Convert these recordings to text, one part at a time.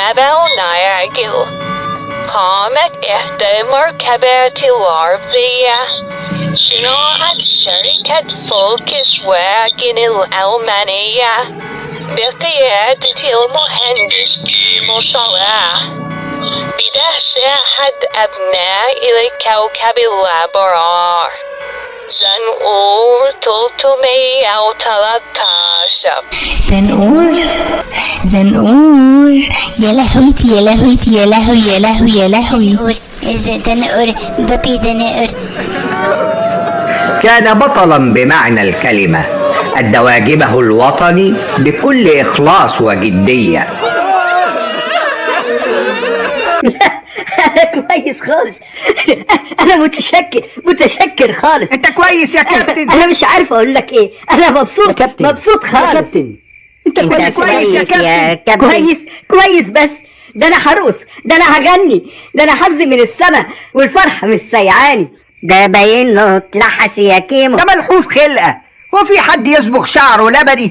أبونا يعقل قامت إحدى المركبات الغربية صناعة شركة فولكس واجن الألمانية بقيادة المهندس كيمو صلاح بدهس أحد أبناء الكوكب الأبرار زنقور 313. زنقور يا لهويتي يا لهويتي يا لهوي يا لهوي يا لهوي. زنقور بابي زنقور. كان بطلا بمعنى الكلمة، أدى واجبه الوطني بكل إخلاص وجدية. كويس خالص. انا متشكر خالص. انت كويس يا كابتن. انا مش عارف اقول لك ايه. انا مبسوط مبسوط خالص يا كابتن. انت كويس يا كابتن. كويس بس ده انا هرقص، ده انا هغني، ده انا حظي من السما والفرحه مش سيعاني. ده باين له اتلحس يا كيمو. ده ملحوس خلقه. هو في حد يصبغ شعره لبني؟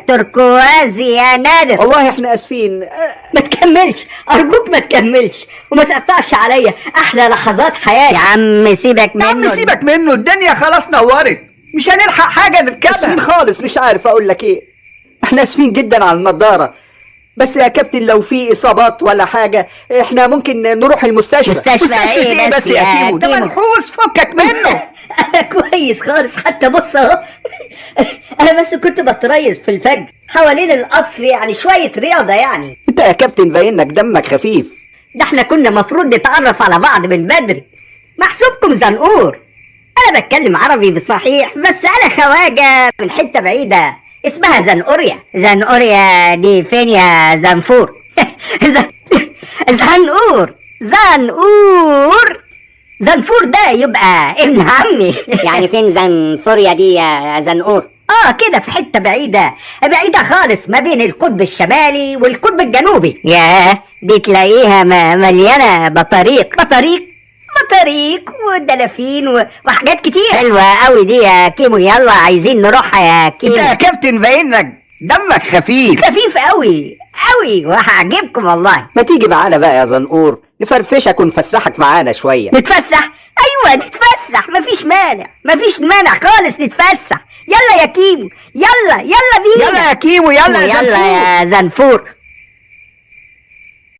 تركوازي يا نادر. والله احنا اسفين. ما تكملش ارجوك، ما تكملش وما تقطعش عليا احلى لحظات حياتي. يا عم سيبك منه. الدنيا خلاص نورت، مش هنلحق حاجه نركبها. اسفين خالص، مش عارف اقول لك ايه. احنا اسفين جدا على النضاره، بس يا كابتن لو في اصابات ولا حاجه احنا ممكن نروح المستشفى. مستشفى ايه بس يا كيمو؟ ده منحوس، فكك منه. انا كويس خالص، حتى بص اهو. انا بس كنت بتريض في الفجر حوالين القصر، يعني شويه رياضه يعني. انت يا كابتن باينك دمك خفيف. ده احنا كنا مفروض نتعرف على بعض من بدري. محسوبكم زنقور. انا بتكلم عربي بصحيح، بس انا خواجه من حته بعيده اسمها زنقوريا. زنقوريا دي فين يا زنفور؟ زنفور ده يبقى ابن عمي. يعني فين زنفوريا دي يا زنقور؟ كده في حته بعيده خالص ما بين القطب الشمالي والقطب الجنوبي. ياه، دي تلاقيها مليانه بطاريق ودلافين وحاجات كتير حلوه قوي دي يا كيمو. يلا عايزين نروح يا كيمو. انت يا كابتن باينك دمك خفيف قوي وهعجبكم والله. ما تيجي معانا بقى يا زنقور، نفرفشك ونفسحك معانا شويه. نتفسح؟ ايوه نتفسح، مفيش مانع خالص نتفسح. يلا يا كيمو، يلا بينا. يلا يا كيمو، يلا يا زنفور.